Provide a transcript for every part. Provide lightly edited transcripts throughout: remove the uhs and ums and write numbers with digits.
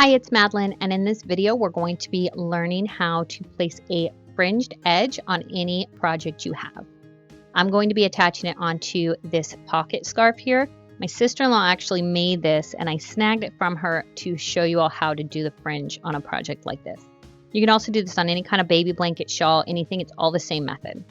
Hi, it's Madeline, and in this video we're going to be learning how to place a fringed edge on any project you have. I'm going to be attaching it onto this pocket scarf here. My sister-in-law actually made this and I snagged it from her to show you all how to do the fringe on a project like this. You can also do this on any kind of baby blanket, shawl, anything. It's all the same method.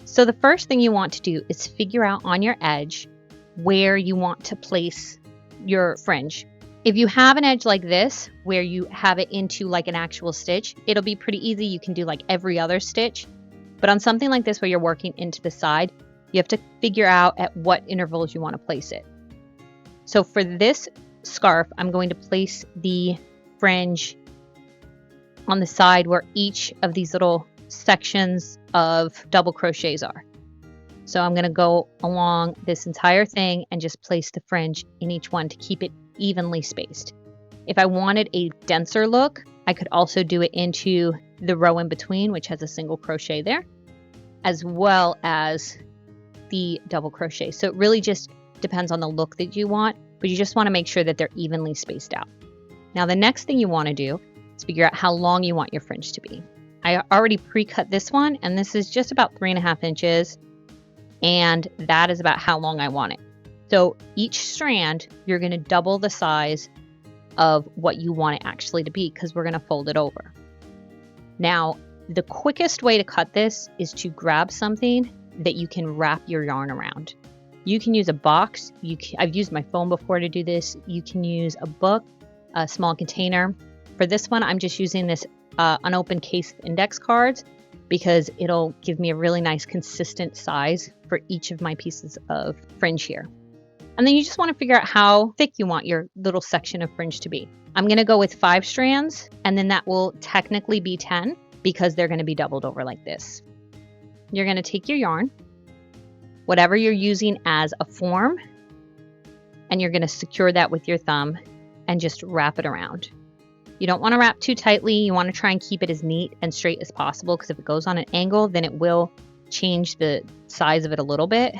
So the first thing you want to do is figure out on your edge where you want to place your fringe. If you have an edge like this, where you have it into like an actual stitch, it'll be pretty easy. You can do like every other stitch. But on something like this where you're working into the side, you have to figure out at what intervals you want to place it. So for this scarf, I'm going to place the fringe on the side where each of these little sections of double crochets are. So I'm going to go along this entire thing and just place the fringe in each one to keep it evenly spaced. If I wanted a denser look, I could also do it into the row in between, which has a single crochet there, as well as the double crochet. So it really just depends on the look that you want, but you just want to make sure that they're evenly spaced out. Now the next thing you want to do is figure out how long you want your fringe to be. I already pre-cut this one, and this is just about 3.5 inches, and that is about how long I want it. So each strand, you're going to double the size of what you want it actually to be, because we're going to fold it over. Now, the quickest way to cut this is to grab something that you can wrap your yarn around. You can use a box. I've used my phone before to do this. You can use a book, a small container. For this one, I'm just using this unopened case of index cards because it'll give me a really nice consistent size for each of my pieces of fringe here. And then you just want to figure out how thick you want your little section of fringe to be. I'm going to go with 5 strands, and then that will technically be 10 because they're going to be doubled over like this. You're going to take your yarn, whatever you're using as a form, and you're going to secure that with your thumb and just wrap it around. You don't want to wrap too tightly. You want to try and keep it as neat and straight as possible, because if it goes on an angle, then it will change the size of it a little bit.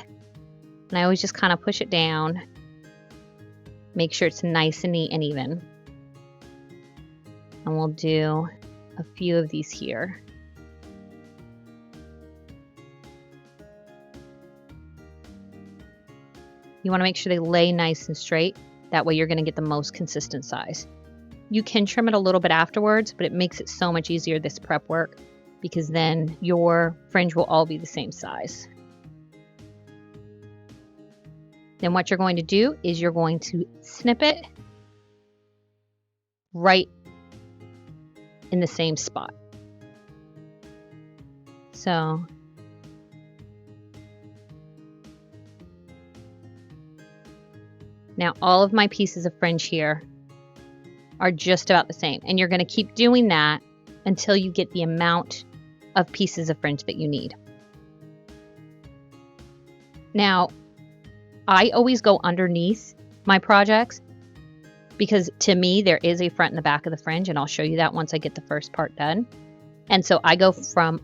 And I always just kind of push it down, make sure it's nice and neat and even. And we'll do a few of these here. You want to make sure they lay nice and straight. That way you're going to get the most consistent size. You can trim it a little bit afterwards, but it makes it so much easier, this prep work, because then your fringe will all be the same size. Then what you're going to do is you're going to snip it right in the same spot. So now all of my pieces of fringe here are just about the same, and you're going to keep doing that until you get the amount of pieces of fringe that you need. Now, I always go underneath my projects because to me there is a front and the back of the fringe, and I'll show you that once I get the first part done. And so I go from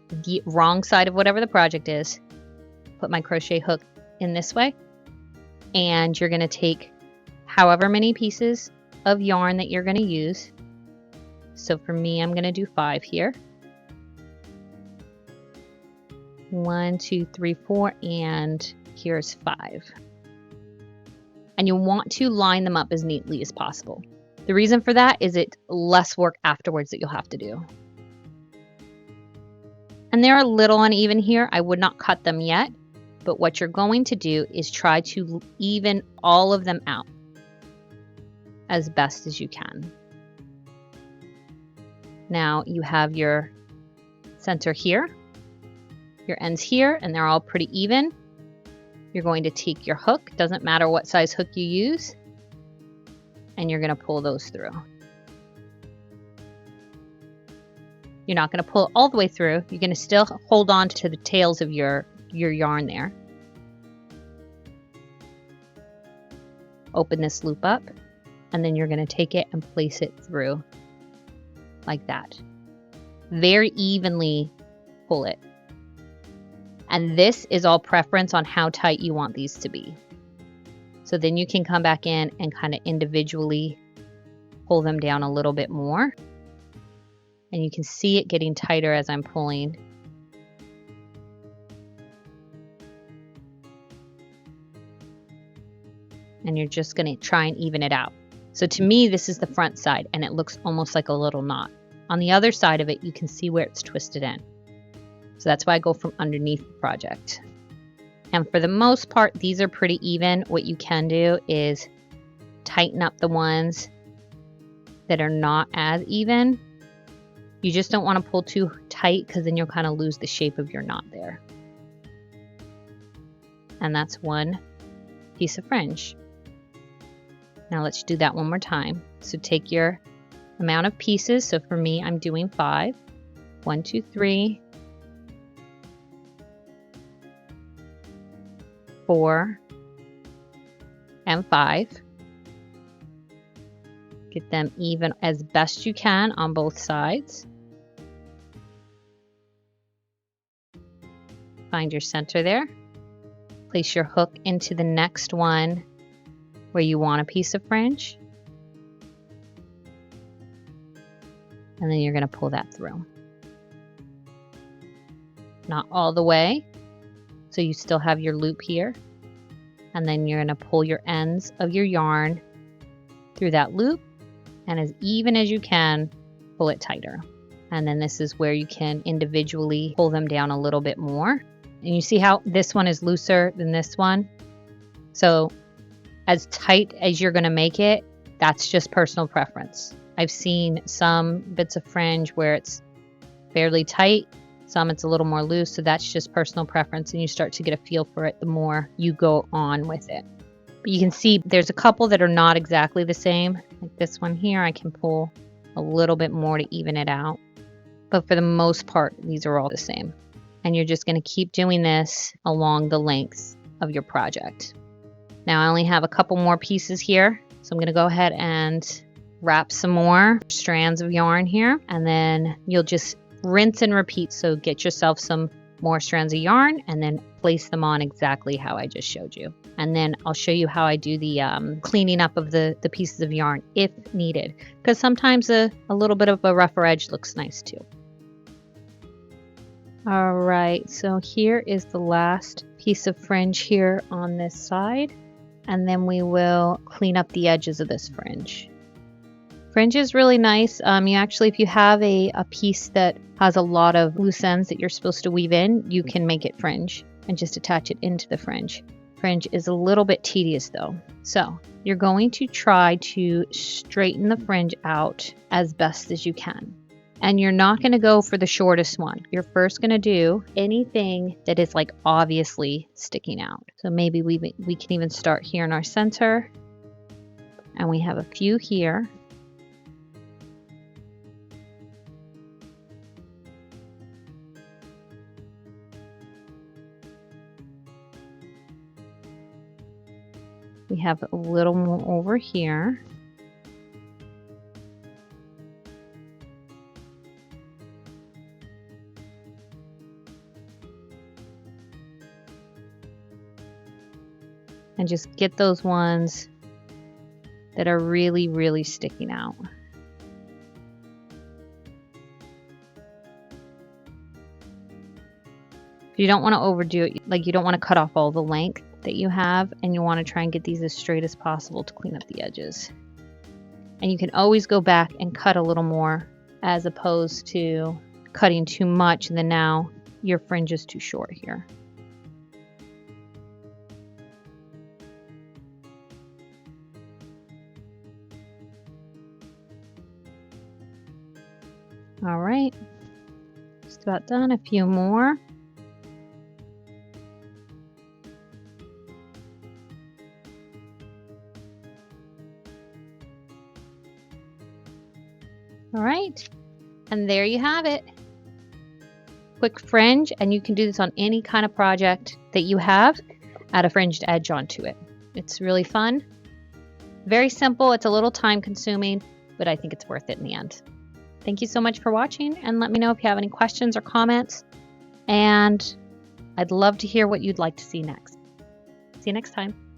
the wrong side of whatever the project is, put my crochet hook in this way, and you're going to take however many pieces of yarn that you're going to use. So for me, I'm going to do 5 here. 1, 2, 3, 4, and here's 5. And you want to line them up as neatly as possible. The reason for that is it's less work afterwards that you'll have to do. And they're a little uneven here. I would not cut them yet, but what you're going to do is try to even all of them out as best as you can. Now you have your center here, your ends here, and they're all pretty even. You're going to take your hook, doesn't matter what size hook you use, and you're going to pull those through. You're not going to pull it all the way through. You're going to still hold on to the tails of your yarn there. Open this loop up, and then you're going to take it and place it through like that. Very evenly pull it. And this is all preference on how tight you want these to be. So then you can come back in and kind of individually pull them down a little bit more. And you can see it getting tighter as I'm pulling. And you're just going to try and even it out. So to me, this is the front side, and it looks almost like a little knot. On the other side of it, you can see where it's twisted in. So that's why I go from underneath the project. And for the most part, these are pretty even. What you can do is tighten up the ones that are not as even. You just don't want to pull too tight because then you'll kind of lose the shape of your knot there. And that's one piece of fringe. Now let's do that one more time. So take your amount of pieces. So for me, I'm doing 5. 1, 2, 3, 4, and 5. Get them even as best you can on both sides. Find your center there. Place your hook into the next one where you want a piece of fringe. And then you're going to pull that through. Not all the way, so you still have your loop here. And then you're going to pull your ends of your yarn through that loop, and as even as you can, pull it tighter. And then this is where you can individually pull them down a little bit more. And you see how this one is looser than this one? So as tight as you're going to make it, that's just personal preference. I've seen some bits of fringe where it's fairly tight, some it's a little more loose, so that's just personal preference, and you start to get a feel for it the more you go on with it. But you can see there's a couple that are not exactly the same. Like this one here, I can pull a little bit more to even it out. But for the most part, these are all the same. And you're just going to keep doing this along the length of your project. Now I only have a couple more pieces here, so I'm going to go ahead and wrap some more strands of yarn here, and then you'll just rinse and repeat. So get yourself some more strands of yarn and then place them on exactly how I just showed you. And then I'll show you how I do the cleaning up of the pieces of yarn if needed, because sometimes a little bit of a rougher edge looks nice too. All right, so here is the last piece of fringe here on this side, and then we will clean up the edges of this fringe. Fringe is really nice. You actually, if you have a piece that has a lot of loose ends that you're supposed to weave in, you can make it fringe and just attach it into the fringe. Fringe is a little bit tedious though. So you're going to try to straighten the fringe out as best as you can. And you're not going to go for the shortest one. You're first going to do anything that is like obviously sticking out. So maybe we can even start here in our center. And we have a few here. We have a little more over here. And just get those ones that are really, really sticking out. You don't want to overdo it. Like, you don't want to cut off all the length that you have, and you want to try and get these as straight as possible to clean up the edges. And you can always go back and cut a little more, as opposed to cutting too much and then now your fringe is too short here. All right, just about done. A few more. All right, and there you have it. Quick fringe, and you can do this on any kind of project that you have. Add a fringed edge onto it. It's really fun. Very simple. It's a little time consuming, but I think it's worth it in the end. Thank you so much for watching, and let me know if you have any questions or comments, and I'd love to hear what you'd like to see next. See you next time.